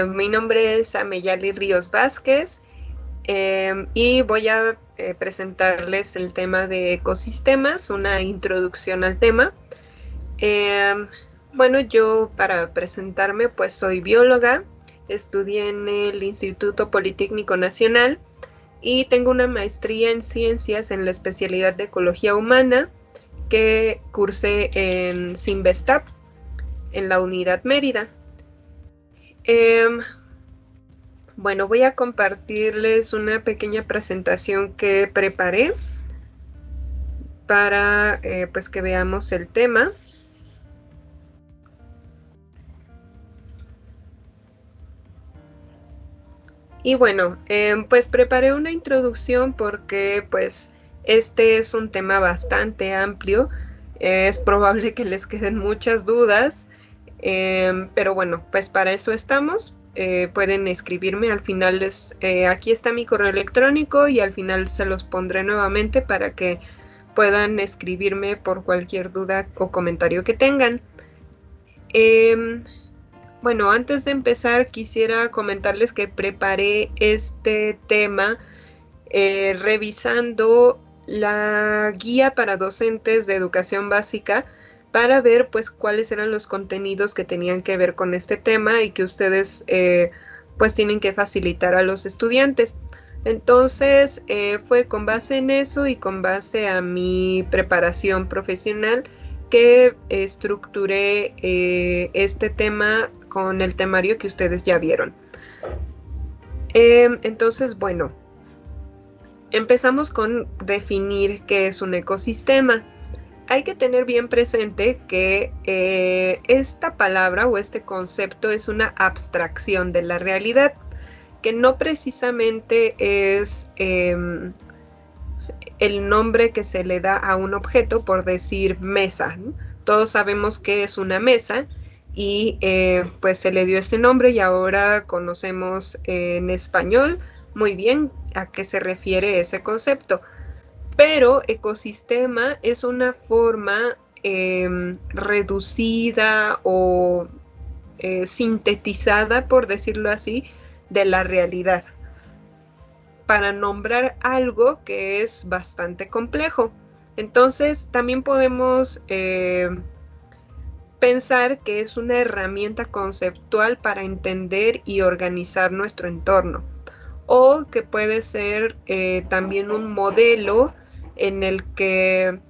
Mi nombre es Ameyali Ríos Vázquez y voy a presentarles el tema de ecosistemas, una introducción al tema. Em, bueno, yo para presentarme pues soy bióloga, estudié en el Instituto Politécnico Nacional y tengo una maestría en ciencias en la especialidad de ecología humana que cursé en Sinvestap, en la Unidad Mérida. Em, Bueno, voy a compartirles una pequeña presentación que preparé para pues que veamos el tema. Y bueno, pues preparé una introducción porque pues este es un tema bastante amplio. Es probable que les queden muchas dudas, pero bueno, pues para eso estamos. Pueden escribirme al final, aquí está mi correo electrónico y al final se los pondré nuevamente para que puedan escribirme por cualquier duda o comentario que tengan. Bueno, antes de empezar quisiera comentarles que preparé este tema revisando la guía para docentes de educación básica para ver pues cuáles eran los contenidos que tenían que ver con este tema y que ustedes pues tienen que facilitar a los estudiantes. Entonces fue con base en eso y con base a mi preparación profesional que estructuré este tema con el temario que ustedes ya vieron. Entonces, bueno, empezamos con definir qué es un ecosistema. Hay que tener bien presente que esta palabra o este concepto es una abstracción de la realidad, que no precisamente es el nombre que se le da a un objeto por decir mesa, ¿no? Todos sabemos que es una mesa y pues se le dio ese nombre y ahora conocemos en español muy bien a qué se refiere ese concepto. Pero ecosistema es una forma reducida o sintetizada, por decirlo así, de la realidad, para nombrar algo que es bastante complejo. Entonces, también podemos pensar que es una herramienta conceptual para entender y organizar nuestro entorno, o que puede ser también un modelo en el que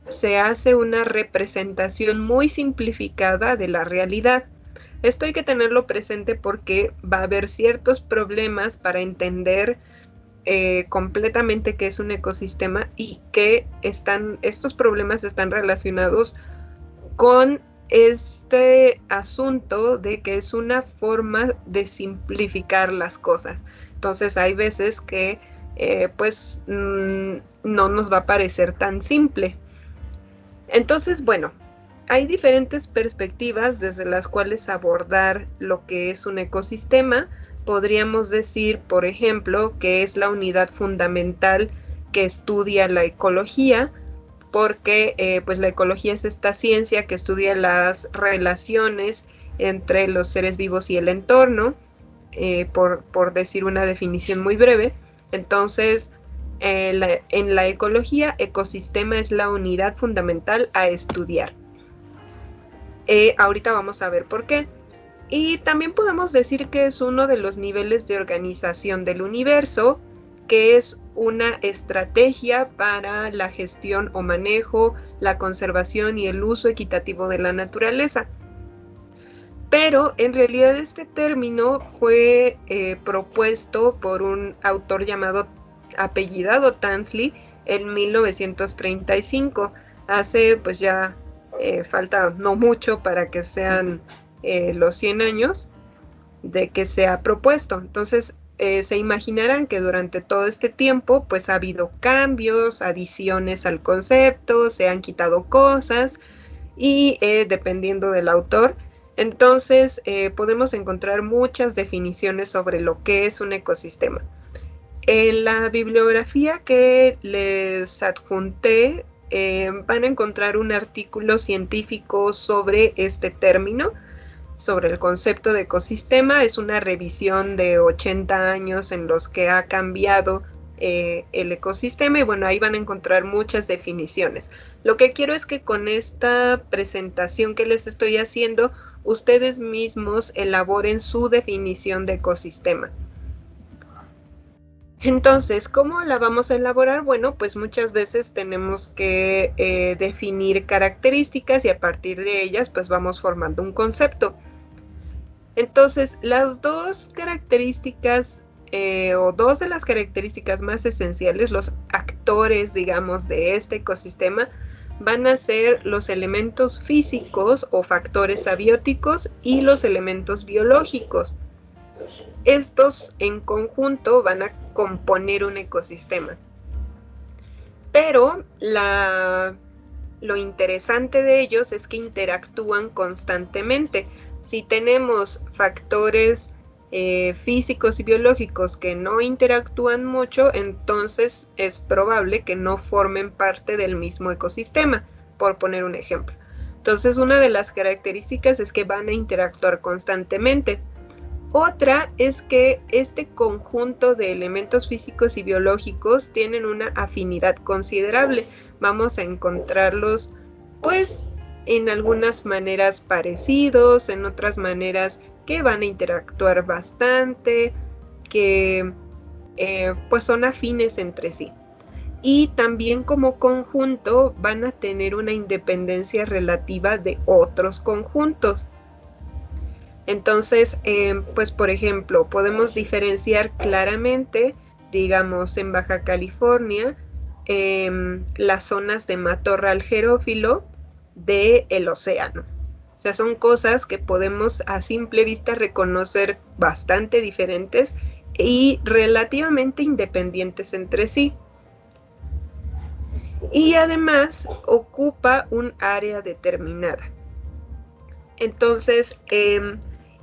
se hace una representación muy simplificada de la realidad. Esto hay que tenerlo presente porque va a haber ciertos problemas para entender completamente qué es un ecosistema y que estos problemas están relacionados con este asunto de que es una forma de simplificar las cosas. Entonces hay veces que pues no nos va a parecer tan simple. Entonces, bueno, hay diferentes perspectivas desde las cuales abordar lo que es un ecosistema. Podríamos decir, por ejemplo, que es la unidad fundamental que estudia la ecología, porque pues la ecología es esta ciencia que estudia las relaciones entre los seres vivos y el entorno, por decir una definición muy breve. Entonces, en la ecología, ecosistema es la unidad fundamental a estudiar. Ahorita vamos a ver por qué. Y también podemos decir que es uno de los niveles de organización del universo, que es una estrategia para la gestión o manejo, la conservación y el uso equitativo de la naturaleza. Pero en realidad este término fue propuesto por un autor apellidado Tansley en 1935. Hace pues ya falta no mucho para que sean los 100 años de que se ha propuesto. Entonces se imaginarán que durante todo este tiempo pues ha habido cambios, adiciones al concepto, se han quitado cosas y dependiendo del autor, entonces podemos encontrar muchas definiciones sobre lo que es un ecosistema. En la bibliografía que les adjunté van a encontrar un artículo científico sobre este término. sobre el concepto de ecosistema. Es una revisión de 80 años en los que ha cambiado el ecosistema, y bueno, ahí van a encontrar muchas definiciones. Lo que quiero es que con esta presentación que les estoy haciendo, ustedes mismos elaboren su definición de ecosistema. Entonces, ¿cómo la vamos a elaborar? Bueno, pues muchas veces tenemos que definir características, y a partir de ellas pues vamos formando un concepto. Entonces, las dos características o dos de las características más esenciales, los actores, digamos, de este ecosistema, van a ser los elementos físicos o factores abióticos y los elementos biológicos. Estos en conjunto van a componer un ecosistema. Pero lo interesante de ellos es que interactúan constantemente. Si tenemos factores físicos y biológicos que no interactúan mucho, entonces es probable que no formen parte del mismo ecosistema, por poner un ejemplo. Entonces, una de las características es que van a interactuar constantemente. Otra es que este conjunto de elementos físicos y biológicos tienen una afinidad considerable. Vamos a encontrarlos, pues, en algunas maneras parecidos, en otras maneras que van a interactuar bastante, que pues son afines entre sí. Y también como conjunto van a tener una independencia relativa de otros conjuntos. Entonces, pues por ejemplo, podemos diferenciar claramente, digamos, en Baja California, las zonas de matorral xerófilo del océano. O sea, son cosas que podemos a simple vista reconocer bastante diferentes y relativamente independientes entre sí. Y además ocupa un área determinada. Entonces,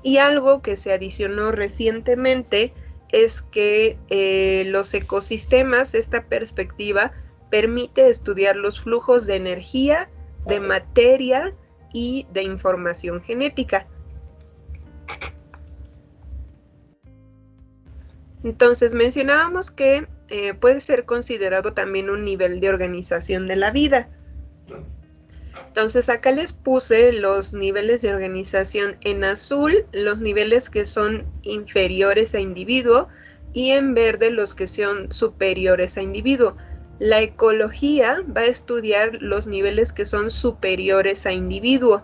y algo que se adicionó recientemente es que los ecosistemas, esta perspectiva, permite estudiar los flujos de energía, de materia y de información genética. Entonces, mencionábamos que puede ser considerado también un nivel de organización de la vida. Entonces, acá les puse los niveles de organización en azul, los niveles que son inferiores a individuo, y en verde los que son superiores a individuo. La ecología va a estudiar los niveles que son superiores a individuo,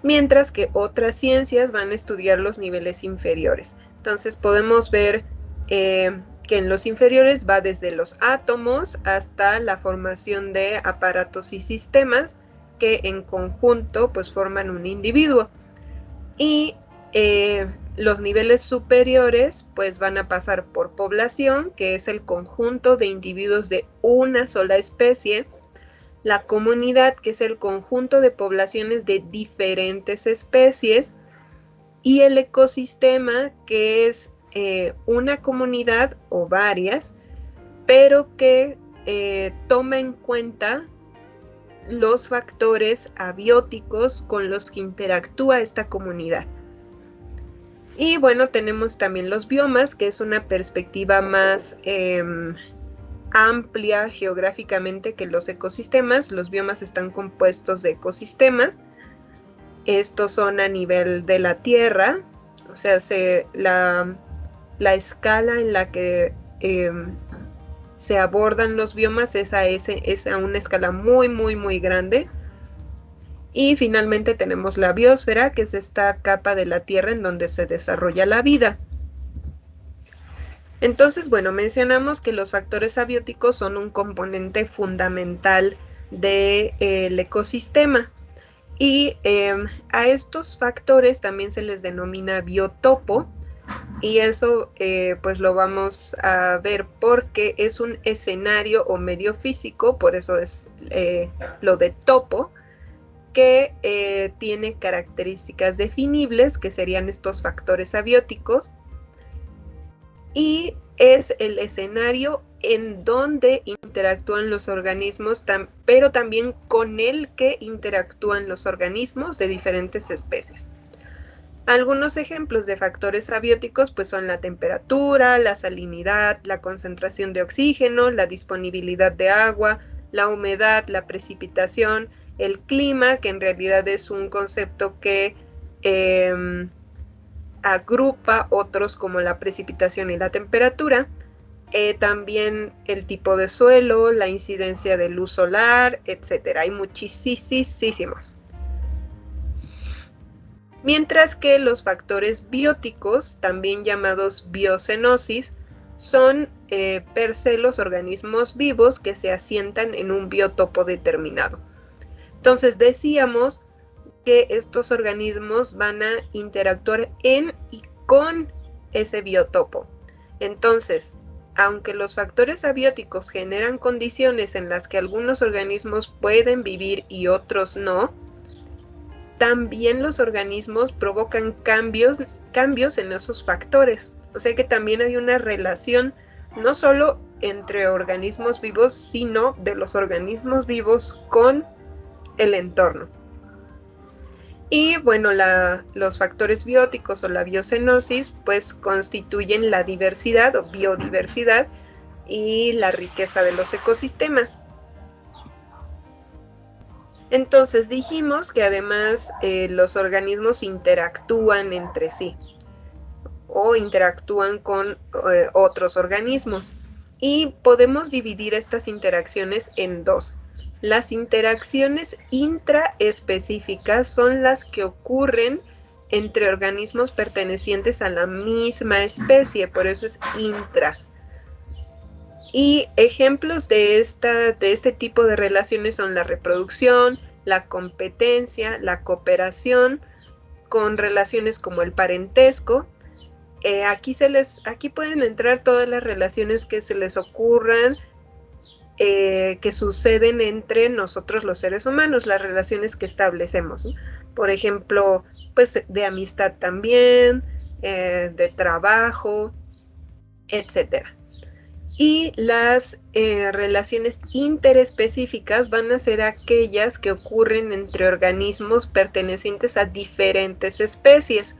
mientras que otras ciencias van a estudiar los niveles inferiores. Entonces podemos ver que en los inferiores va desde los átomos hasta la formación de aparatos y sistemas que en conjunto pues forman un individuo. Y los niveles superiores pues van a pasar por población, que es el conjunto de individuos de una sola especie, la comunidad, que es el conjunto de poblaciones de diferentes especies, y el ecosistema, que es una comunidad o varias, pero que toma en cuenta los factores abióticos con los que interactúa esta comunidad. Y bueno, tenemos también los biomas, que es una perspectiva más amplia geográficamente que los ecosistemas. Los biomas están compuestos de ecosistemas. Estos son a nivel de la Tierra, o sea, la escala en la que se abordan los biomas es a una escala muy, muy, muy grande. Y finalmente tenemos la biosfera, que es esta capa de la Tierra en donde se desarrolla la vida. Entonces, bueno, mencionamos que los factores abióticos son un componente fundamental del ecosistema. Y a estos factores también se les denomina biotopo, y eso pues lo vamos a ver porque es un escenario o medio físico, por eso es lo de topo, que tiene características definibles, que serían estos factores abióticos, y es el escenario en donde interactúan los organismos, pero también con el que interactúan los organismos de diferentes especies. Algunos ejemplos de factores abióticos pues son la temperatura, la salinidad, la concentración de oxígeno, la disponibilidad de agua, la humedad, la precipitación, el clima, que en realidad es un concepto que agrupa otros como la precipitación y la temperatura, también el tipo de suelo, la incidencia de luz solar, etc. Hay muchísimos. Mientras que los factores bióticos, también llamados biocenosis, son per se los organismos vivos que se asientan en un biotopo determinado. Entonces decíamos que estos organismos van a interactuar en y con ese biotopo. Entonces, aunque los factores abióticos generan condiciones en las que algunos organismos pueden vivir y otros no, también los organismos provocan cambios en esos factores. O sea que también hay una relación no solo entre organismos vivos, sino de los organismos vivos con el entorno. Y bueno, los factores bióticos o la biocenosis pues constituyen la diversidad o biodiversidad y la riqueza de los ecosistemas. Entonces dijimos que además los organismos interactúan entre sí o interactúan con otros organismos y podemos dividir estas interacciones en dos. Las interacciones intraespecíficas son las que ocurren entre organismos pertenecientes a la misma especie, por eso es intra. Y ejemplos de este tipo de relaciones son la reproducción, la competencia, la cooperación, con relaciones como el parentesco. Aquí pueden entrar todas las relaciones que se les ocurran, que suceden entre nosotros los seres humanos, las relaciones que establecemos, ¿no? Por ejemplo, pues de amistad también, de trabajo, etcétera. Y las relaciones interespecíficas van a ser aquellas que ocurren entre organismos pertenecientes a diferentes especies.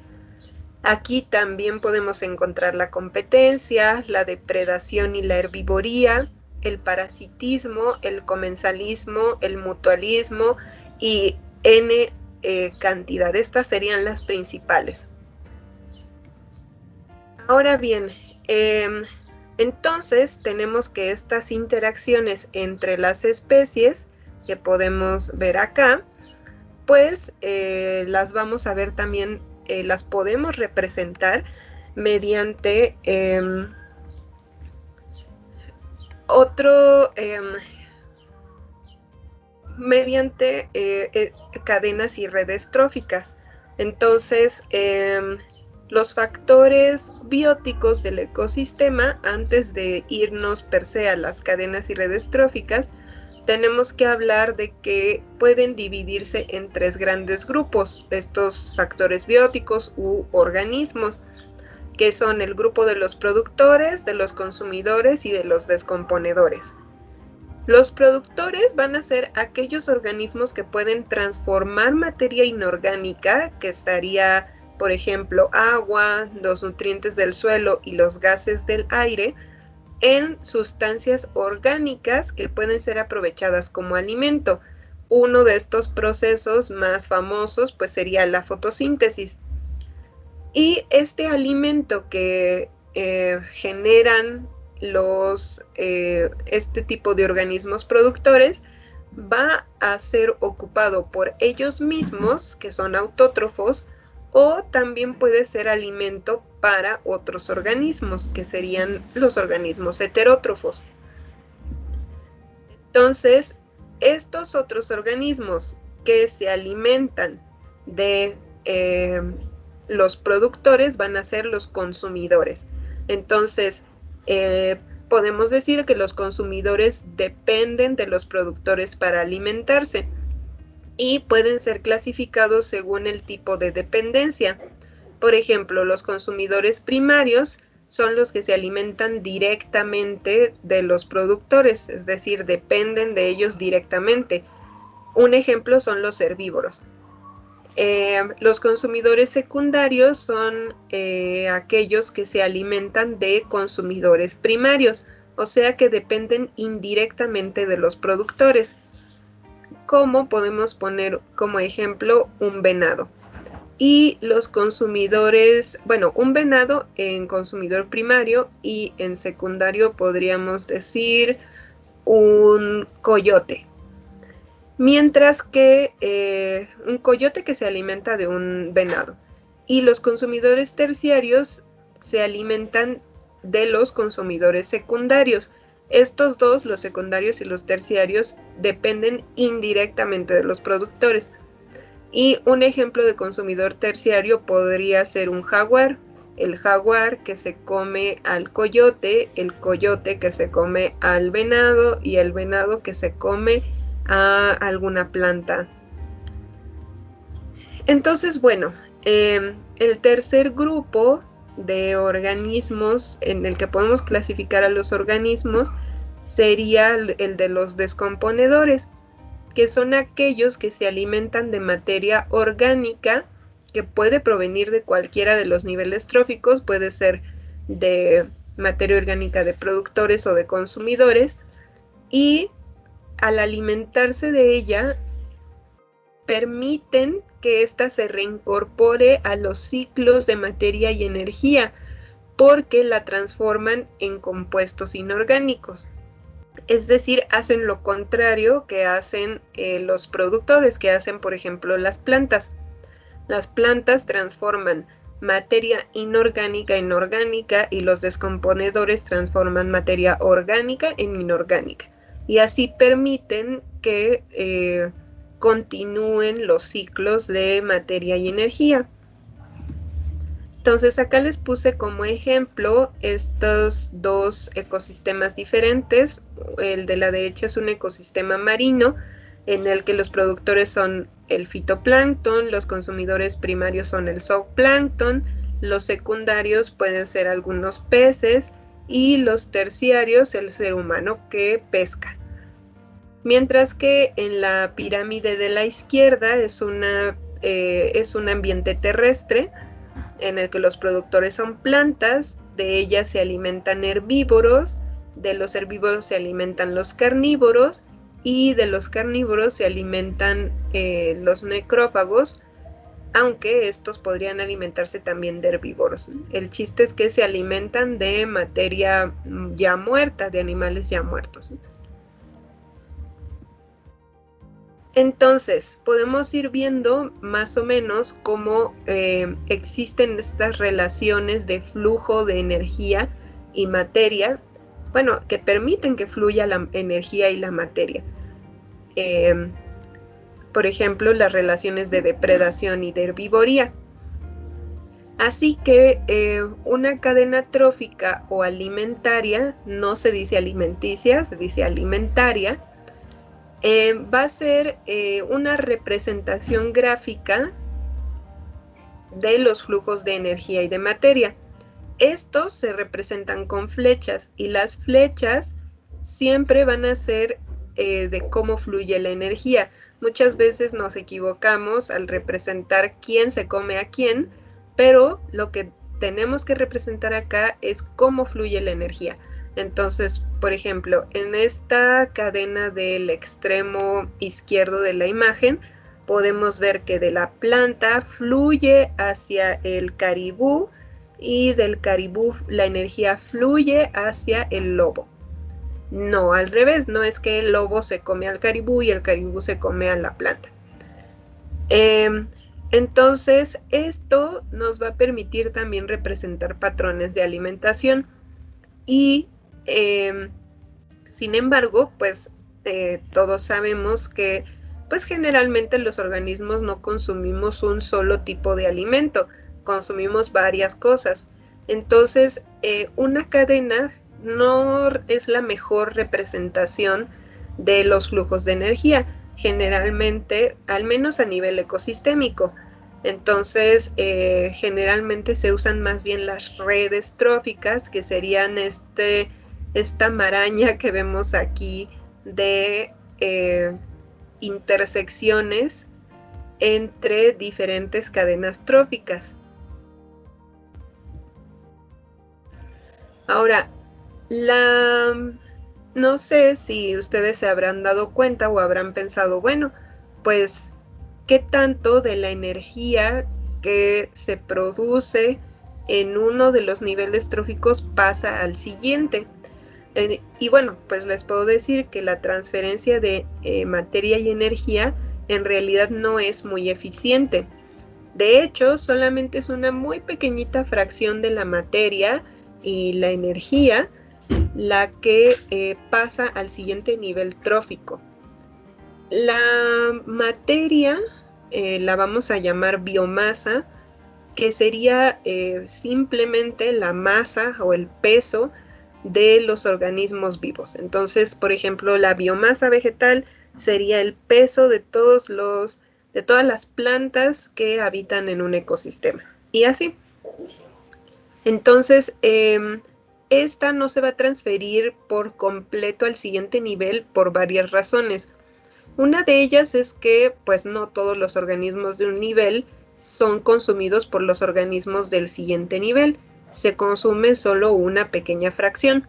Aquí también podemos encontrar la competencia, la depredación y la herbivoría, el parasitismo, el comensalismo, el mutualismo y N cantidad. Estas serían las principales. Ahora bien, entonces tenemos que estas interacciones entre las especies que podemos ver acá, pues las vamos a ver también, las podemos representar mediante cadenas y redes tróficas. Entonces, los factores bióticos del ecosistema, antes de irnos per se a las cadenas y redes tróficas, tenemos que hablar de que pueden dividirse en tres grandes grupos, estos factores bióticos u organismos, que son el grupo de los productores, de los consumidores y de los descomponedores. Los productores van a ser aquellos organismos que pueden transformar materia inorgánica, que estaría, por ejemplo, agua, los nutrientes del suelo y los gases del aire, en sustancias orgánicas que pueden ser aprovechadas como alimento. Uno de estos procesos más famosos pues sería la fotosíntesis. Y este alimento que generan este tipo de organismos productores va a ser ocupado por ellos mismos, que son autótrofos, o también puede ser alimento para otros organismos, que serían los organismos heterótrofos. Entonces, estos otros organismos que se alimentan de los productores van a ser los consumidores. Entonces, podemos decir que los consumidores dependen de los productores para alimentarse y pueden ser clasificados según el tipo de dependencia. Por ejemplo, los consumidores primarios son los que se alimentan directamente de los productores, es decir, dependen de ellos directamente. Un ejemplo son los herbívoros. Los consumidores secundarios son aquellos que se alimentan de consumidores primarios, o sea que dependen indirectamente de los productores. Como podemos poner como ejemplo un venado. Y los consumidores, bueno, un venado en consumidor primario y en secundario podríamos decir un coyote. Mientras que un coyote que se alimenta de un venado. Y los consumidores terciarios se alimentan de los consumidores secundarios. Estos dos, los secundarios y los terciarios, dependen indirectamente de los productores. Y un ejemplo de consumidor terciario podría ser un jaguar. El jaguar que se come al coyote, el coyote que se come al venado y el venado que se come a alguna planta. Entonces, bueno, el tercer grupo de organismos en el que podemos clasificar a los organismos sería el de los descomponedores, que son aquellos que se alimentan de materia orgánica que puede provenir de cualquiera de los niveles tróficos, puede ser de materia orgánica de productores o de consumidores, y al alimentarse de ella permiten que ésta se reincorpore a los ciclos de materia y energía, porque la transforman en compuestos inorgánicos. Es decir, hacen lo contrario que hacen los productores, que hacen, por ejemplo, las plantas. Las plantas transforman materia inorgánica en orgánica y los descomponedores transforman materia orgánica en inorgánica. Y así permiten que continúen los ciclos de materia y energía. Entonces acá les puse como ejemplo estos dos ecosistemas diferentes. El de la derecha es un ecosistema marino en el que los productores son el fitoplancton, los consumidores primarios son el zooplancton, los secundarios pueden ser algunos peces y los terciarios el ser humano que pesca. Mientras que en la pirámide de la izquierda es un ambiente terrestre en el que los productores son plantas, de ellas se alimentan herbívoros, de los herbívoros se alimentan los carnívoros y de los carnívoros se alimentan los necrófagos, aunque estos podrían alimentarse también de herbívoros. El chiste es que se alimentan de materia ya muerta, de animales ya muertos. Entonces, podemos ir viendo más o menos cómo existen estas relaciones de flujo de energía y materia, bueno, que permiten que fluya la energía y la materia. Por ejemplo, las relaciones de depredación y de herbivoría. Así que una cadena trófica o alimentaria, no se dice alimenticia, se dice alimentaria, va a ser una representación gráfica de los flujos de energía y de materia. Estos se representan con flechas y las flechas siempre van a ser de cómo fluye la energía. Muchas veces nos equivocamos al representar quién se come a quién, pero lo que tenemos que representar acá es cómo fluye la energía. Entonces, por ejemplo, en esta cadena del extremo izquierdo de la imagen, podemos ver que de la planta fluye hacia el caribú y del caribú la energía fluye hacia el lobo. No, al revés, no es que el lobo se come al caribú y el caribú se come a la planta. Entonces, esto nos va a permitir también representar patrones de alimentación y sin embargo, pues todos sabemos que pues generalmente los organismos no consumimos un solo tipo de alimento, consumimos varias cosas. Entonces, una cadena no es la mejor representación de los flujos de energía, generalmente, al menos a nivel ecosistémico. Entonces, generalmente se usan más bien las redes tróficas, que serían esta maraña que vemos aquí de intersecciones entre diferentes cadenas tróficas. Ahora, no sé si ustedes se habrán dado cuenta o habrán pensado, bueno, pues, ¿qué tanto de la energía que se produce en uno de los niveles tróficos pasa al siguiente? Y bueno, pues les puedo decir que la transferencia de materia y energía en realidad no es muy eficiente. De hecho, solamente es una muy pequeñita fracción de la materia y la energía la que pasa al siguiente nivel trófico. La materia la vamos a llamar biomasa, que sería simplemente la masa o el peso de los organismos vivos. Entonces, por ejemplo, la biomasa vegetal sería el peso de todas las plantas que habitan en un ecosistema. Y así. Entonces, esta no se va a transferir por completo al siguiente nivel por varias razones. Una de ellas es que, pues, no todos los organismos de un nivel son consumidos por los organismos del siguiente nivel. Se consume solo una pequeña fracción.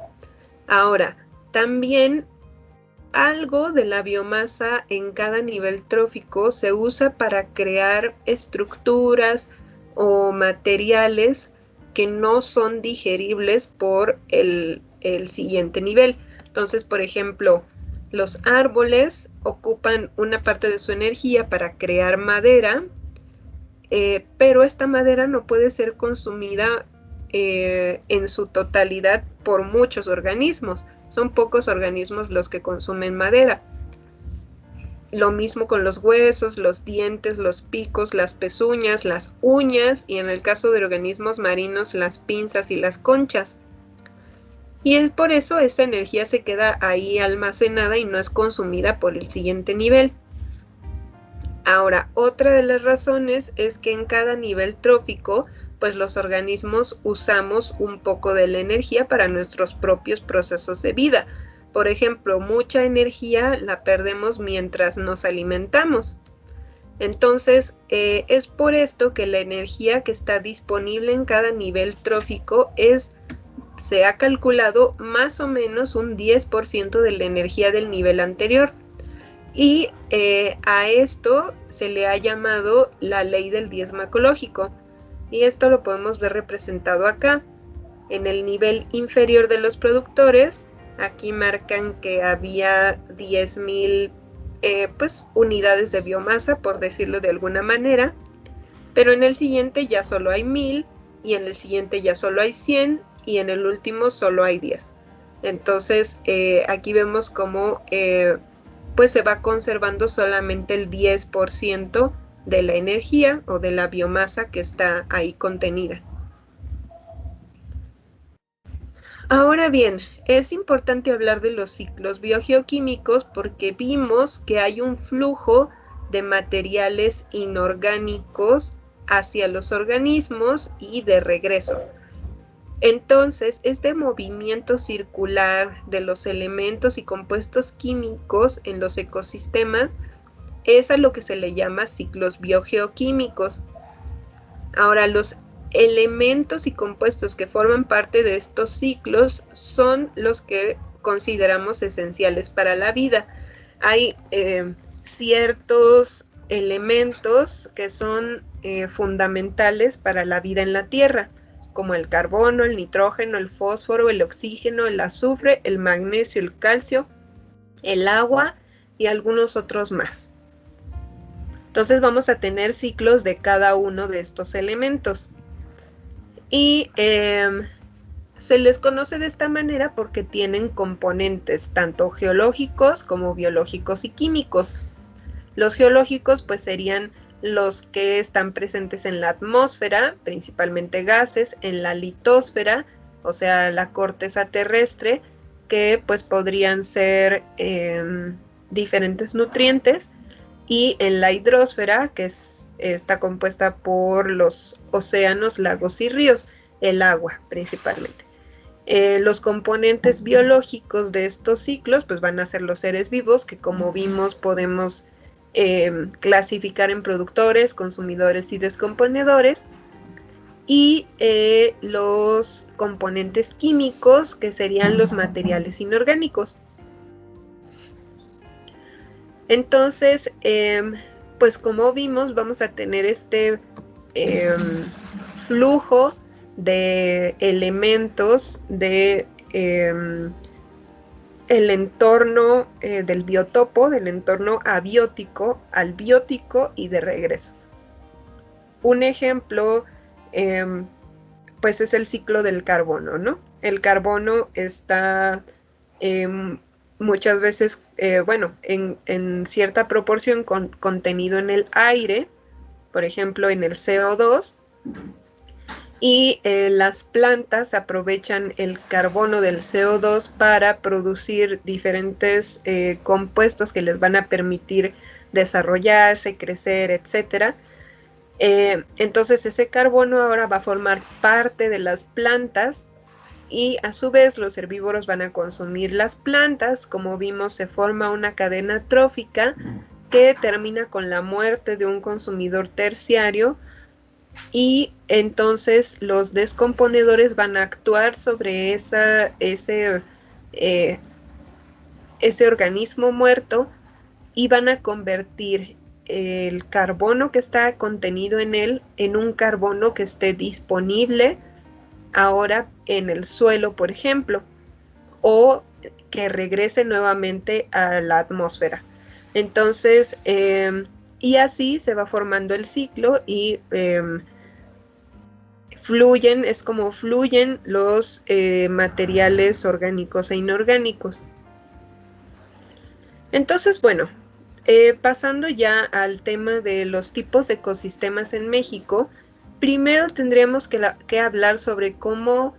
Ahora, también algo de la biomasa en cada nivel trófico se usa para crear estructuras o materiales que no son digeribles por el siguiente nivel. Entonces, por ejemplo, los árboles ocupan una parte de su energía para crear madera, pero esta madera no puede ser consumida en su totalidad por muchos organismos. Son pocos organismos los que consumen madera. Lo mismo con los huesos, los dientes, los picos, las pezuñas, las uñas y en el caso de organismos marinos, las pinzas y las conchas. Y es por eso esa energía se queda ahí almacenada y no es consumida por el siguiente nivel. Ahora, otra de las razones es que en cada nivel trófico, pues los organismos usamos un poco de la energía para nuestros propios procesos de vida. Por ejemplo, mucha energía la perdemos mientras nos alimentamos. Entonces, es por esto que la energía que está disponible en cada nivel trófico se ha calculado más o menos un 10% de la energía del nivel anterior. Y a esto se le ha llamado la ley del diezmo ecológico. Y esto lo podemos ver representado acá. En el nivel inferior de los productores, aquí marcan que había 10,000 pues, unidades de biomasa, por decirlo de alguna manera. Pero en el siguiente ya solo hay 1,000, y en el siguiente ya solo hay 100, y en el último solo hay 10. Entonces, aquí vemos cómo pues se va conservando solamente el 10% de la energía o de la biomasa que está ahí contenida. Ahora bien, es importante hablar de los ciclos biogeoquímicos porque vimos que hay un flujo de materiales inorgánicos hacia los organismos y de regreso. Entonces, este movimiento circular de los elementos y compuestos químicos en los ecosistemas es a lo que se le llama ciclos biogeoquímicos. Ahora, los elementos y compuestos que forman parte de estos ciclos son los que consideramos esenciales para la vida. Hay ciertos elementos que son fundamentales para la vida en la Tierra, como el carbono, el nitrógeno, el fósforo, el oxígeno, el azufre, el magnesio, el calcio, el agua y algunos otros más. Entonces vamos a tener ciclos de cada uno de estos elementos. Y se les conoce de esta manera porque tienen componentes tanto geológicos como biológicos y químicos. Los geológicos pues serían los que están presentes en la atmósfera, principalmente gases, en la litosfera, o sea, la corteza terrestre, que pues podrían ser diferentes nutrientes, y en la hidrosfera, que está compuesta por los océanos, lagos y ríos, el agua principalmente. Los componentes biológicos de estos ciclos pues van a ser los seres vivos, que como vimos podemos clasificar en productores, consumidores y descomponedores, y los componentes químicos, que serían los materiales inorgánicos. Entonces, pues como vimos, vamos a tener este flujo de elementos de el entorno del biotopo, del entorno abiótico al biótico y de regreso. Un ejemplo, pues es el ciclo del carbono, ¿no? El carbono está muchas veces, bueno, en cierta proporción contenido en el aire, por ejemplo, en el CO2, y las plantas aprovechan el carbono del CO2 para producir diferentes compuestos que les van a permitir desarrollarse, crecer, etcétera. Entonces ese carbono ahora va a formar parte de las plantas y a su vez los herbívoros van a consumir las plantas. Como vimos, se forma una cadena trófica que termina con la muerte de un consumidor terciario, y entonces los descomponedores van a actuar sobre ese organismo muerto y van a convertir el carbono que está contenido en él en un carbono que esté disponible ahora en el suelo, por ejemplo, o que regrese nuevamente a la atmósfera. Entonces, y así se va formando el ciclo y fluyen, es como fluyen los materiales orgánicos e inorgánicos. Entonces, bueno, pasando ya al tema de los tipos de ecosistemas en México, primero tendríamos que hablar sobre cómo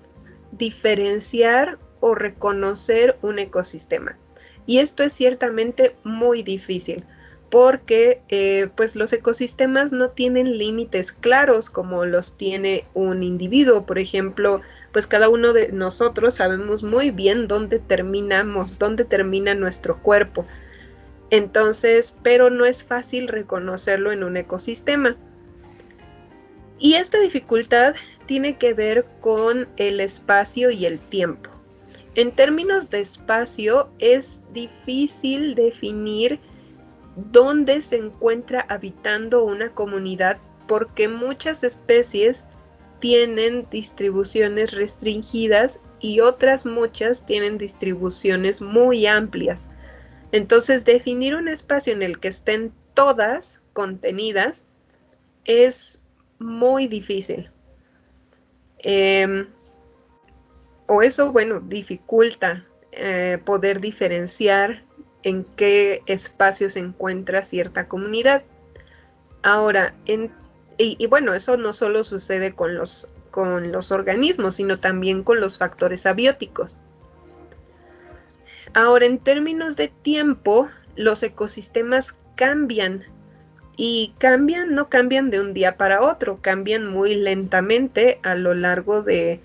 diferenciar o reconocer un ecosistema. Y esto es ciertamente muy difícil, porque pues los ecosistemas no tienen límites claros como los tiene un individuo. Por ejemplo, pues cada uno de nosotros sabemos muy bien dónde termina nuestro cuerpo. Entonces, pero no es fácil reconocerlo en un ecosistema. Y esta dificultad tiene que ver con el espacio y el tiempo. En términos de espacio, es difícil definir dónde se encuentra habitando una comunidad, porque muchas especies tienen distribuciones restringidas y otras muchas tienen distribuciones muy amplias. Entonces, definir un espacio en el que estén todas contenidas es muy difícil. O eso, bueno, dificulta poder diferenciar en qué espacio se encuentra cierta comunidad. Ahora, y bueno, eso no solo sucede con los organismos, sino también con los factores abióticos. Ahora, en términos de tiempo, los ecosistemas cambian, y no cambian de un día para otro, cambian muy lentamente a lo largo de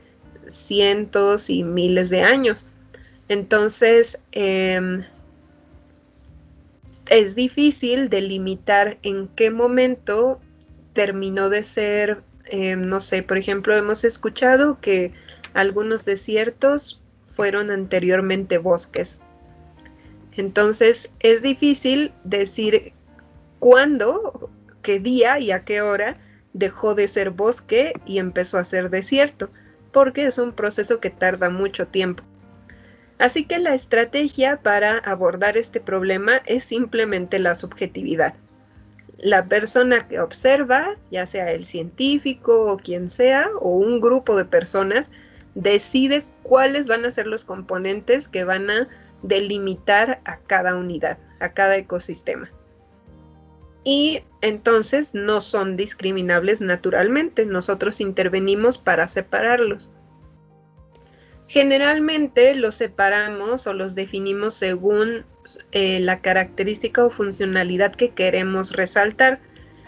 cientos y miles de años. Entonces, es difícil delimitar en qué momento terminó de ser, no sé, por ejemplo, hemos escuchado que algunos desiertos fueron anteriormente bosques. Entonces, es difícil decir cuándo, qué día y a qué hora dejó de ser bosque y empezó a ser desierto, porque es un proceso que tarda mucho tiempo. Así que la estrategia para abordar este problema es simplemente la subjetividad. La persona que observa, ya sea el científico o quien sea, o un grupo de personas, decide cuáles van a ser los componentes que van a delimitar a cada unidad, a cada ecosistema. Y entonces no son discriminables naturalmente, nosotros intervenimos para separarlos. Generalmente los separamos o los definimos según la característica o funcionalidad que queremos resaltar.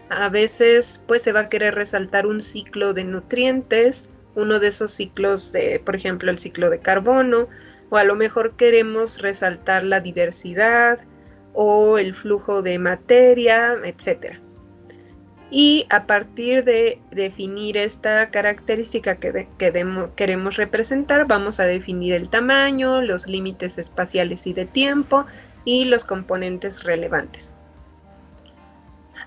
A veces pues se va a querer resaltar un ciclo de nutrientes, uno de esos ciclos de, por ejemplo, el ciclo de carbono, o a lo mejor queremos resaltar la diversidad, o el flujo de materia, etc. Y a partir de definir esta característica que queremos representar, vamos a definir el tamaño, los límites espaciales y de tiempo y los componentes relevantes.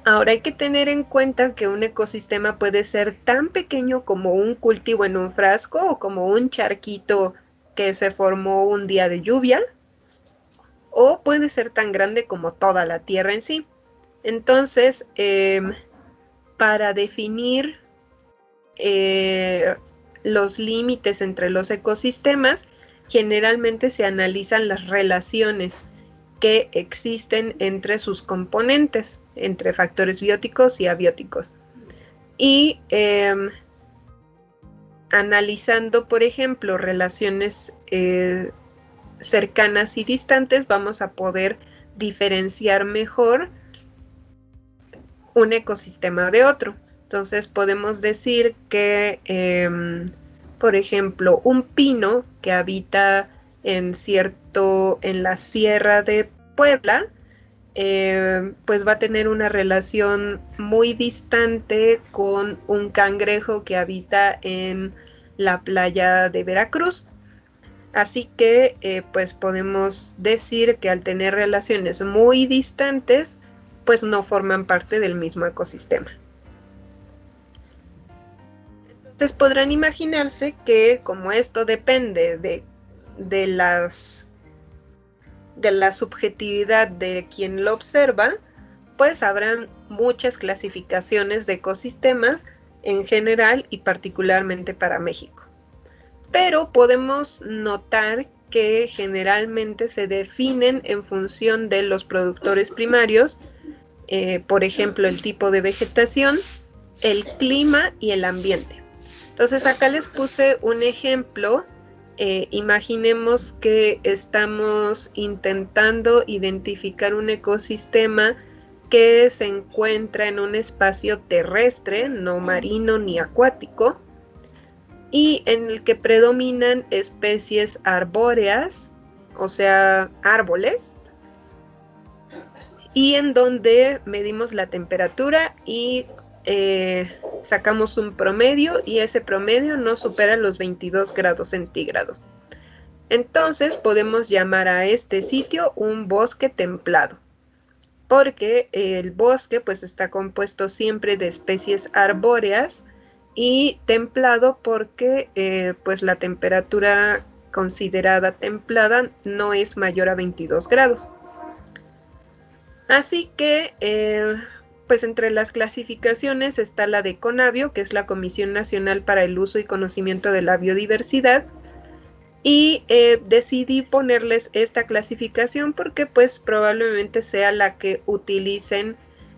Ahora hay que tener en cuenta que un ecosistema puede ser tan pequeño como un cultivo en un frasco o como un charquito que se formó un día de lluvia, o puede ser tan grande como toda la Tierra en sí. Entonces, para definir los límites entre los ecosistemas, generalmente se analizan las relaciones que existen entre sus componentes, entre factores bióticos y abióticos. Y analizando, por ejemplo, relaciones cercanas y distantes, vamos a poder diferenciar mejor un ecosistema de otro. Entonces podemos decir que, por ejemplo, un pino que habita en la Sierra de Puebla, pues va a tener una relación muy distante con un cangrejo que habita en la playa de Veracruz. Así que pues podemos decir que al tener relaciones muy distantes, pues no forman parte del mismo ecosistema. Entonces podrán imaginarse que como esto depende de la subjetividad de quien lo observa, pues habrán muchas clasificaciones de ecosistemas en general y particularmente para México. Pero podemos notar que generalmente se definen en función de los productores primarios, por ejemplo, el tipo de vegetación, el clima y el ambiente. Entonces acá les puse un ejemplo. Imaginemos que estamos intentando identificar un ecosistema que se encuentra en un espacio terrestre, no marino ni acuático, y en el que predominan especies arbóreas, o sea, árboles, y en donde medimos la temperatura y sacamos un promedio, y ese promedio no supera los 22 grados centígrados. Entonces podemos llamar a este sitio un bosque templado, porque el bosque pues está compuesto siempre de especies arbóreas, y templado porque pues la temperatura considerada templada no es mayor a 22 grados. Así que pues entre las clasificaciones está la de CONABIO, que es la Comisión Nacional para el Uso y Conocimiento de la Biodiversidad, y decidí ponerles esta clasificación porque pues probablemente sea la que utilicen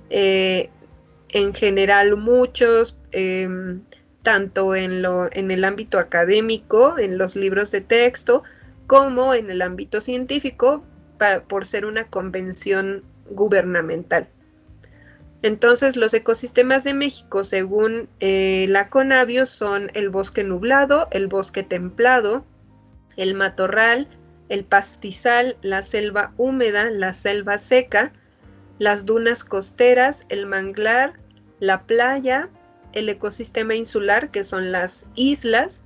en general muchos, tanto en el ámbito académico, en los libros de texto, como en el ámbito científico, por ser una convención gubernamental. Entonces, los ecosistemas de México, según la CONABIO, son el bosque nublado, el bosque templado, el matorral, el pastizal, la selva húmeda, la selva seca, las dunas costeras, el manglar, la playa, el ecosistema insular, que son las islas,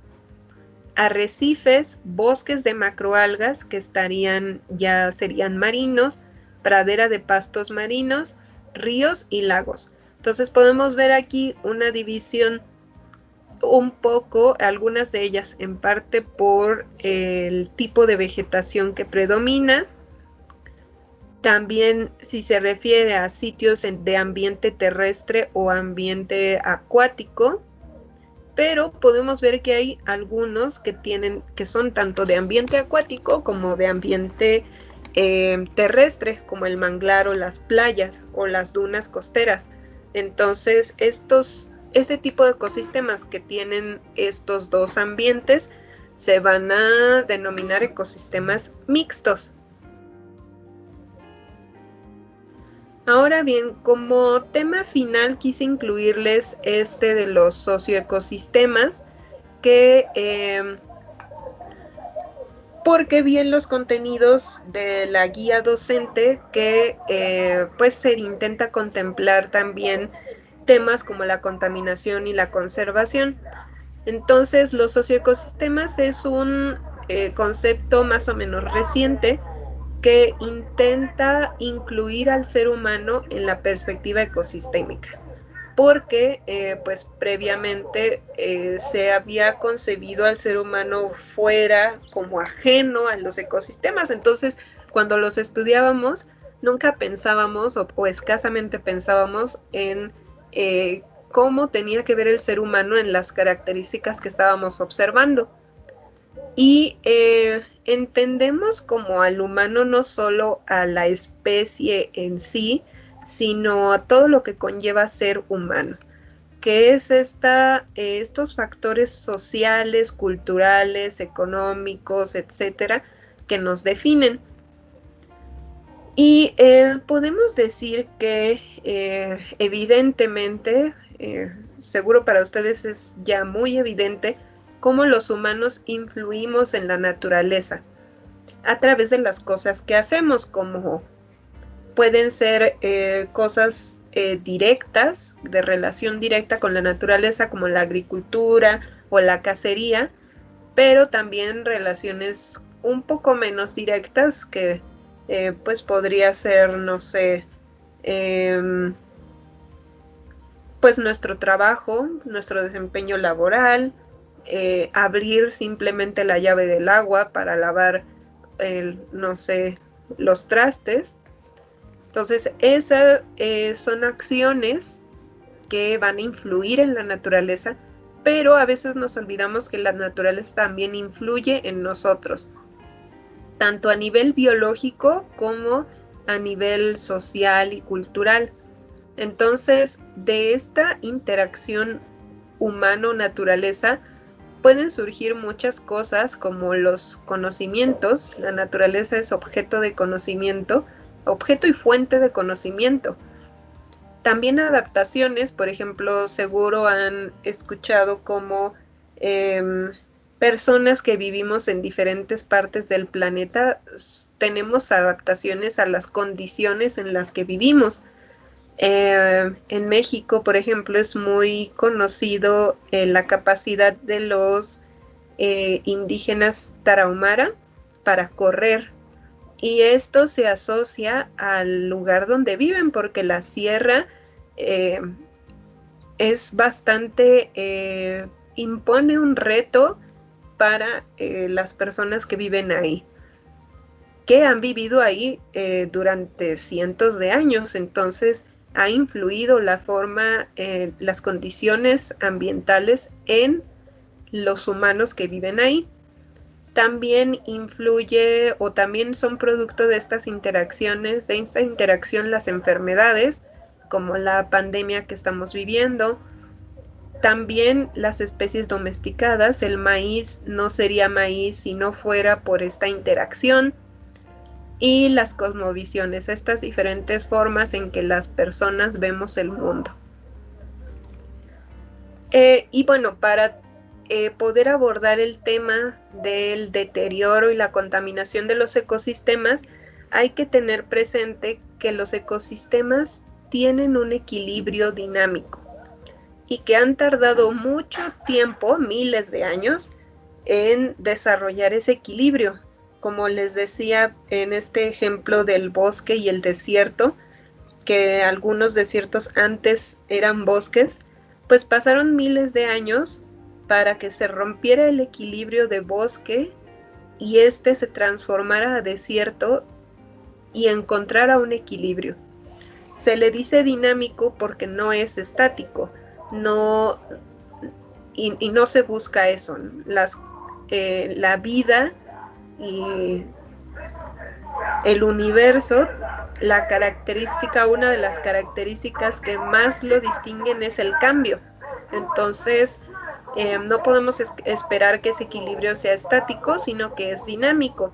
arrecifes, bosques de macroalgas, que serían marinos, pradera de pastos marinos, ríos y lagos. Entonces podemos ver aquí una división un poco, algunas de ellas en parte por el tipo de vegetación que predomina. También si se refiere a sitios de ambiente terrestre o ambiente acuático, pero podemos ver que hay algunos que son tanto de ambiente acuático como de ambiente terrestre, como el manglar o las playas o las dunas costeras. Entonces, este tipo de ecosistemas que tienen estos dos ambientes se van a denominar ecosistemas mixtos. Ahora bien, como tema final quise incluirles de los socioecosistemas, que porque vi en los contenidos de la guía docente que pues se intenta contemplar también temas como la contaminación y la conservación. Entonces, los socioecosistemas es un concepto más o menos reciente que intenta incluir al ser humano en la perspectiva ecosistémica, porque pues previamente se había concebido al ser humano fuera como ajeno a los ecosistemas. Entonces, cuando los estudiábamos, nunca pensábamos o escasamente pensábamos en cómo tenía que ver el ser humano en las características que estábamos observando. Y entendemos como al humano no solo a la especie en sí, sino a todo lo que conlleva ser humano, que es estos factores sociales, culturales, económicos, etcétera, que nos definen. Y podemos decir que evidentemente, seguro para ustedes es ya muy evidente, cómo los humanos influimos en la naturaleza a través de las cosas que hacemos, como pueden ser cosas directas, de relación directa con la naturaleza, como la agricultura o la cacería, pero también relaciones un poco menos directas que pues podría ser, no sé, pues nuestro trabajo, nuestro desempeño laboral, abrir simplemente la llave del agua para lavar, no sé, los trastes. Entonces, esas son acciones que van a influir en la naturaleza, pero a veces nos olvidamos que la naturaleza también influye en nosotros, tanto a nivel biológico como a nivel social y cultural. Entonces, de esta interacción humano-naturaleza pueden surgir muchas cosas como los conocimientos. La naturaleza es objeto de conocimiento, objeto y fuente de conocimiento. También adaptaciones, por ejemplo, seguro han escuchado como personas que vivimos en diferentes partes del planeta tenemos adaptaciones a las condiciones en las que vivimos. En México, por ejemplo, es muy conocido la capacidad de los indígenas tarahumara para correr. Y esto se asocia al lugar donde viven, porque la sierra eh, es bastante, impone un reto para las personas que viven ahí, que han vivido ahí durante cientos de años. Entonces, ha influido la forma, las condiciones ambientales en los humanos que viven ahí. También influye o también son producto de estas interacciones, de esta interacción las enfermedades, como la pandemia que estamos viviendo. También las especies domesticadas, el maíz no sería maíz si no fuera por esta interacción. Y las cosmovisiones, estas diferentes formas en que las personas vemos el mundo. Y bueno, para poder abordar el tema del deterioro y la contaminación de los ecosistemas, hay que tener presente que los ecosistemas tienen un equilibrio dinámico y que han tardado mucho tiempo, miles de años, en desarrollar ese equilibrio. Como les decía en este ejemplo del bosque y el desierto, que algunos desiertos antes eran bosques, pues pasaron miles de años para que se rompiera el equilibrio de bosque y este se transformara a desierto y encontrara un equilibrio. Se le dice dinámico porque no es estático, no, y no se busca eso. La vida y el universo, una de las características que más lo distinguen es el cambio. Entonces, no podemos esperar que ese equilibrio sea estático, sino que es dinámico.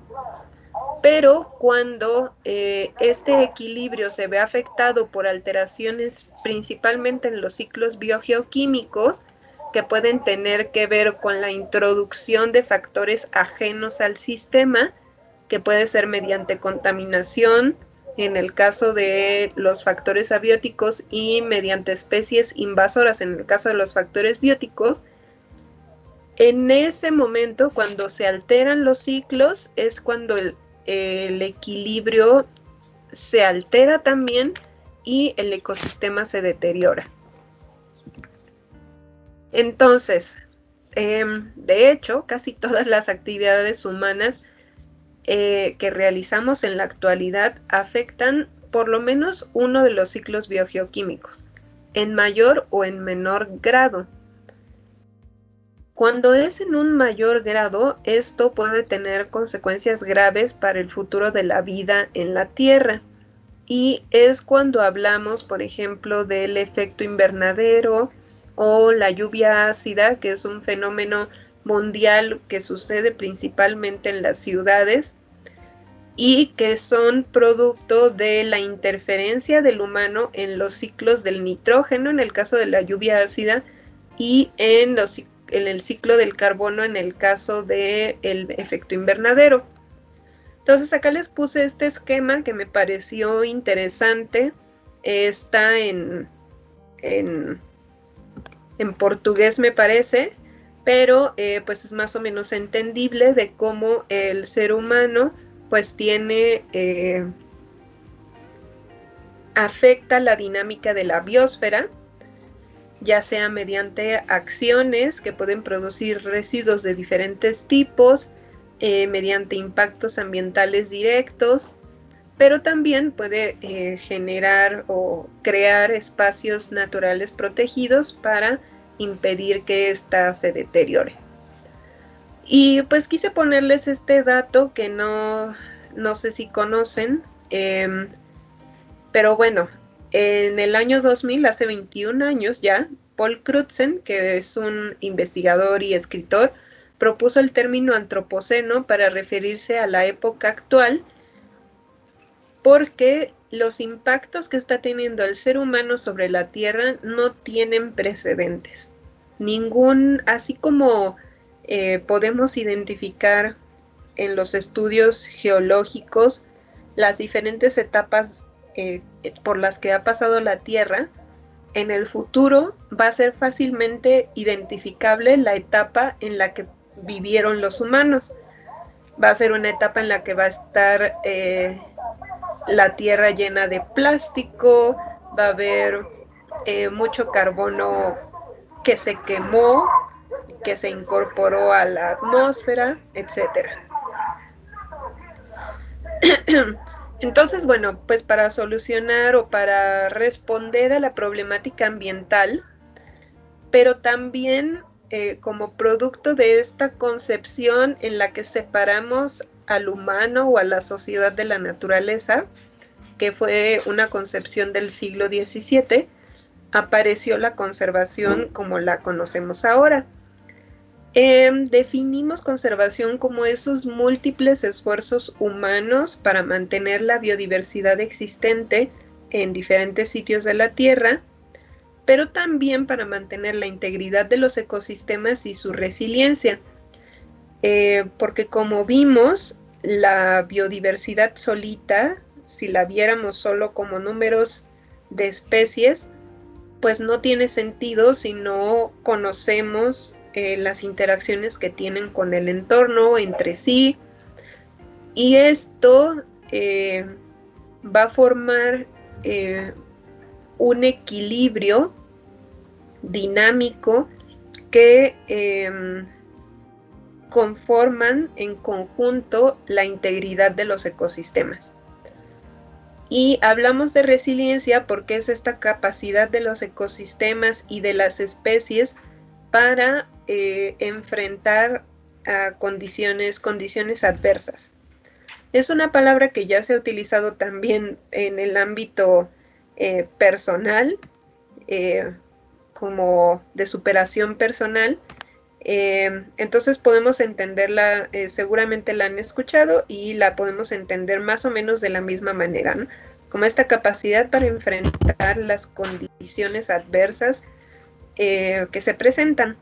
Pero cuando este equilibrio se ve afectado por alteraciones principalmente en los ciclos biogeoquímicos, que pueden tener que ver con la introducción de factores ajenos al sistema, que puede ser mediante contaminación, en el caso de los factores abióticos, y mediante especies invasoras, en el caso de los factores bióticos. En ese momento, cuando se alteran los ciclos, es cuando el equilibrio se altera también y el ecosistema se deteriora. Entonces, de hecho, casi todas las actividades humanas que realizamos en la actualidad afectan por lo menos uno de los ciclos biogeoquímicos, en mayor o en menor grado. Cuando es en un mayor grado, esto puede tener consecuencias graves para el futuro de la vida en la Tierra. Y es cuando hablamos, por ejemplo, del efecto invernadero o la lluvia ácida, que es un fenómeno mundial que sucede principalmente en las ciudades y que son producto de la interferencia del humano en los ciclos del nitrógeno, en el caso de la lluvia ácida, y en el ciclo del carbono, en el caso del efecto invernadero. Entonces acá les puse este esquema que me pareció interesante. Está en portugués, me parece, pero pues es más o menos entendible de cómo el ser humano pues tiene, afecta la dinámica de la biosfera, ya sea mediante acciones que pueden producir residuos de diferentes tipos, mediante impactos ambientales directos, pero también puede generar o crear espacios naturales protegidos para impedir que ésta se deteriore. Y pues quise ponerles este dato que no sé si conocen, pero bueno, en el año 2000, hace 21 años ya, Paul Crutzen, que es un investigador y escritor, propuso el término antropoceno para referirse a la época actual, porque los impactos que está teniendo el ser humano sobre la Tierra no tienen precedentes. Así como podemos identificar en los estudios geológicos las diferentes etapas por las que ha pasado la Tierra, en el futuro va a ser fácilmente identificable la etapa en la que vivieron los humanos. Va a ser una etapa en la que va a estar la Tierra llena de plástico, va a haber mucho carbono que se quemó, que se incorporó a la atmósfera, etcétera. Entonces, bueno, pues para solucionar o para responder a la problemática ambiental, pero también como producto de esta concepción en la que separamos al humano o a la sociedad de la naturaleza, que fue una concepción del siglo XVII, apareció la conservación como la conocemos ahora. Definimos conservación como esos múltiples esfuerzos humanos para mantener la biodiversidad existente en diferentes sitios de la Tierra, pero también para mantener la integridad de los ecosistemas y su resiliencia. Porque como vimos, la biodiversidad solita, si la viéramos solo como números de especies, pues no tiene sentido si no conocemos las interacciones que tienen con el entorno, entre sí, y esto va a formar un equilibrio dinámico que conforman en conjunto la integridad de los ecosistemas. Y hablamos de resiliencia porque es esta capacidad de los ecosistemas y de las especies para enfrentar a condiciones adversas. Es una palabra que ya se ha utilizado también en el ámbito personal, como de superación personal. Entonces podemos entenderla, seguramente la han escuchado y la podemos entender más o menos de la misma manera, ¿no? Como esta capacidad para enfrentar las condiciones adversas que se presentan.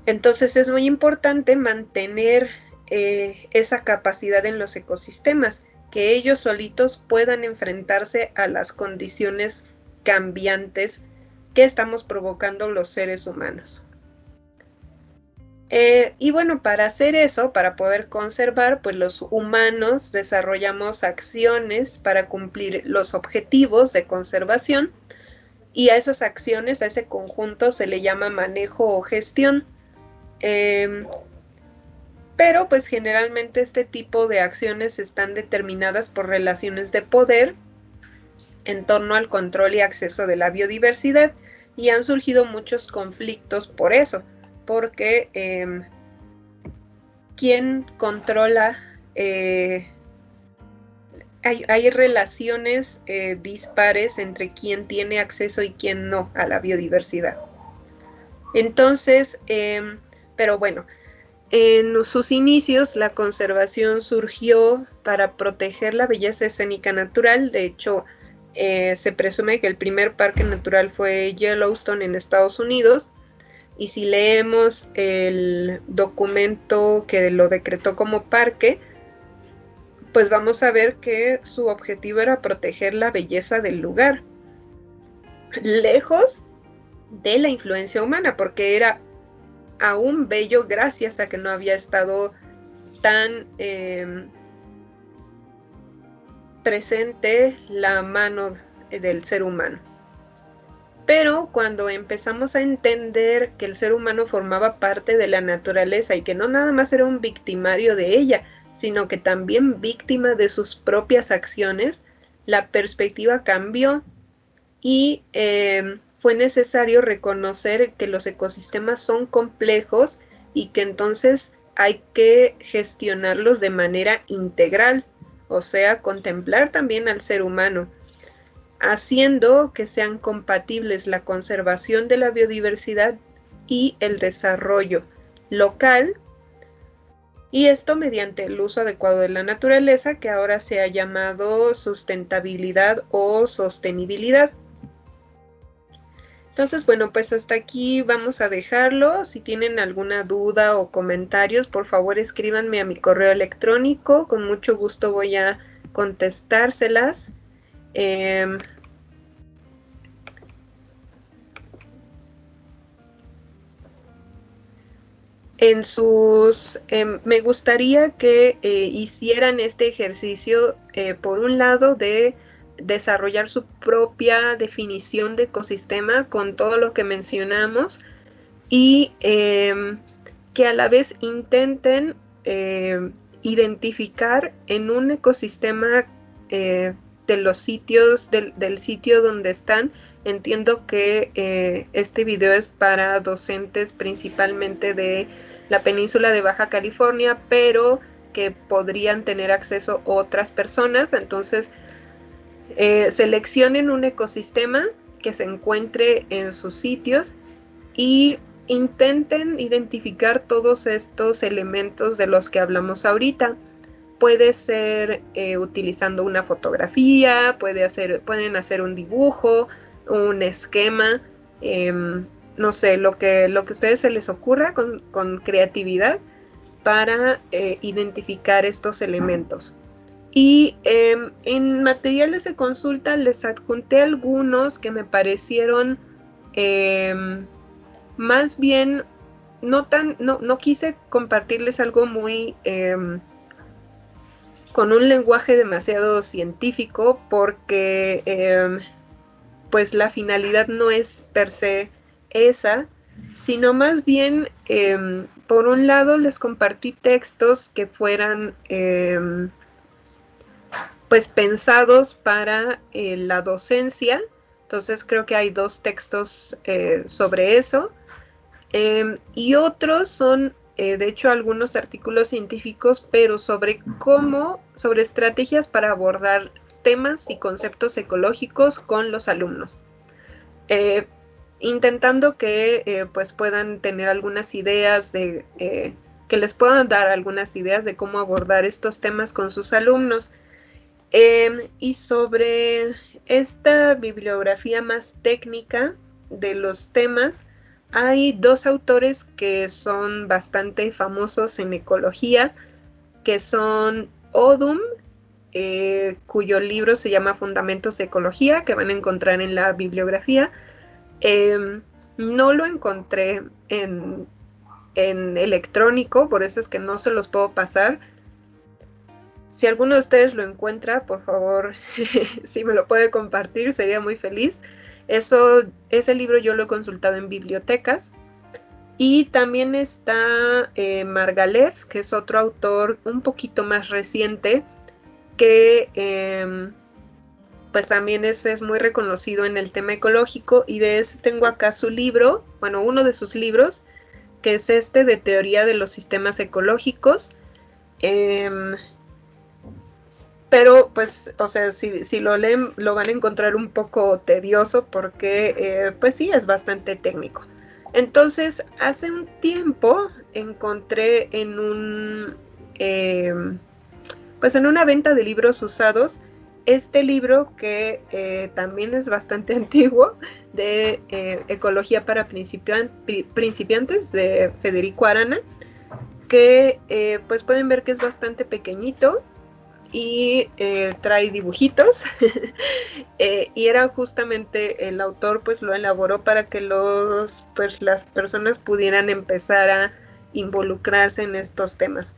Entonces es muy importante mantener esa capacidad en los ecosistemas, que ellos solitos puedan enfrentarse a las condiciones cambiantes que estamos provocando los seres humanos. Y bueno, para hacer eso, para poder conservar, pues los humanos desarrollamos acciones para cumplir los objetivos de conservación, y a esas acciones, a ese conjunto, se le llama manejo o gestión. Pero pues generalmente este tipo de acciones están determinadas por relaciones de poder en torno al control y acceso de la biodiversidad, y han surgido muchos conflictos por eso, porque ¿quién controla? Hay relaciones dispares entre quién tiene acceso y quién no a la biodiversidad. Entonces, pero bueno, en sus inicios la conservación surgió para proteger la belleza escénica natural. De hecho, se presume que el primer parque natural fue Yellowstone en Estados Unidos, y si leemos el documento que lo decretó como parque, pues vamos a ver que su objetivo era proteger la belleza del lugar, lejos de la influencia humana, porque era aún bello gracias a que no había estado tan presente la mano del ser humano. Pero cuando empezamos a entender que el ser humano formaba parte de la naturaleza y que no nada más era un victimario de ella, sino que también víctima de sus propias acciones, la perspectiva cambió, y fue necesario reconocer que los ecosistemas son complejos y que entonces hay que gestionarlos de manera integral, o sea, contemplar también al ser humano, haciendo que sean compatibles la conservación de la biodiversidad y el desarrollo local, y esto mediante el uso adecuado de la naturaleza, que ahora se ha llamado sustentabilidad o sostenibilidad. Entonces, bueno, pues hasta aquí vamos a dejarlo. Si tienen alguna duda o comentarios, por favor escríbanme a mi correo electrónico. Con mucho gusto voy a contestárselas. Me gustaría que hicieran este ejercicio, por un lado, de desarrollar su propia definición de ecosistema con todo lo que mencionamos, y que a la vez intenten identificar en un ecosistema de los sitios, del sitio donde están. Entiendo que este video es para docentes principalmente de la península de Baja California, pero que podrían tener acceso otras personas. Entonces, seleccionen un ecosistema que se encuentre en sus sitios y intenten identificar todos estos elementos de los que hablamos ahorita. Puede ser utilizando una fotografía, pueden hacer un dibujo, un esquema, no sé, lo que a ustedes se les ocurra con creatividad para identificar estos elementos. Y en materiales de consulta les adjunté algunos que me parecieron más bien no quise compartirles algo muy con un lenguaje demasiado científico, porque pues la finalidad no es per se esa, sino más bien, por un lado les compartí textos que fueran pues pensados para la docencia. Entonces creo que hay 2 textos sobre eso. Y otros son, de hecho, algunos artículos científicos, pero sobre estrategias para abordar temas y conceptos ecológicos con los alumnos. Intentando que pues puedan tener algunas ideas que les puedan dar algunas ideas de cómo abordar estos temas con sus alumnos. Y sobre esta bibliografía más técnica, de los temas, hay dos autores que son bastante famosos en ecología, que son Odum, cuyo libro se llama Fundamentos de Ecología, que van a encontrar en la bibliografía. No lo encontré en electrónico, por eso es que no se los puedo pasar. Si alguno de ustedes lo encuentra, por favor, si me lo puede compartir, sería muy feliz. Ese libro yo lo he consultado en bibliotecas. Y también está Margalef, que es otro autor un poquito más reciente, que pues también es muy reconocido en el tema ecológico, y de ese tengo acá su libro, bueno, uno de sus libros, que es este de Teoría de los Sistemas Ecológicos. Pero pues, o sea, si lo leen, lo van a encontrar un poco tedioso porque, pues sí, es bastante técnico. Entonces, hace un tiempo encontré pues en una venta de libros usados, este libro que también es bastante antiguo, de Ecología para principiantes, de Federico Arana, que pues pueden ver que es bastante pequeñito y trae dibujitos. Y era justamente el autor, pues lo elaboró para que pues las personas pudieran empezar a involucrarse en estos temas.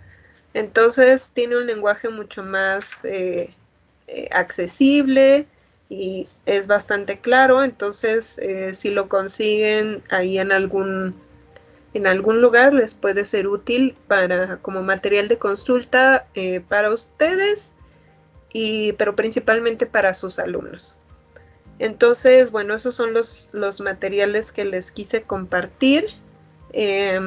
Entonces tiene un lenguaje mucho más accesible y es bastante claro. Entonces, si lo consiguen ahí en algún lugar, les puede ser útil como material de consulta para ustedes, pero principalmente para sus alumnos. Entonces, bueno, esos son los materiales que les quise compartir. Eh,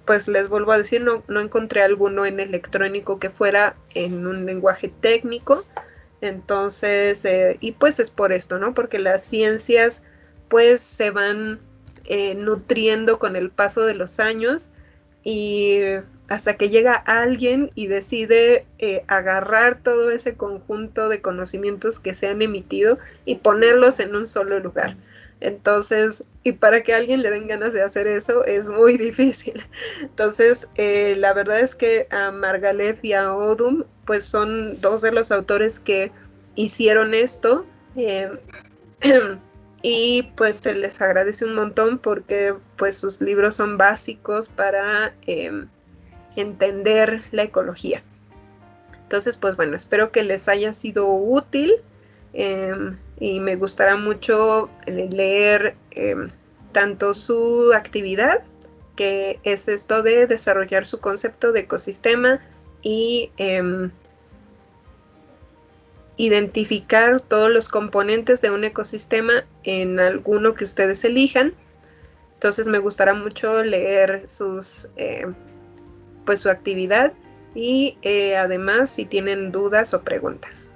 pues les vuelvo a decir, no encontré alguno en electrónico que fuera en un lenguaje técnico. Entonces, y pues es por esto, ¿no? Porque las ciencias pues se van nutriendo con el paso de los años, y hasta que llega alguien y decide agarrar todo ese conjunto de conocimientos que se han emitido y ponerlos en un solo lugar. Entonces, y para que alguien le den ganas de hacer eso es muy difícil. Entonces, la verdad es que a Margalef y a Odum, pues son dos de los autores que hicieron esto. Y pues se les agradece un montón porque pues sus libros son básicos para entender la ecología. Entonces, pues bueno, espero que les haya sido útil, y me gustará mucho leer tanto su actividad, que es esto de desarrollar su concepto de ecosistema y identificar todos los componentes de un ecosistema en alguno que ustedes elijan. Entonces me gustará mucho leer pues su actividad, y además si tienen dudas o preguntas.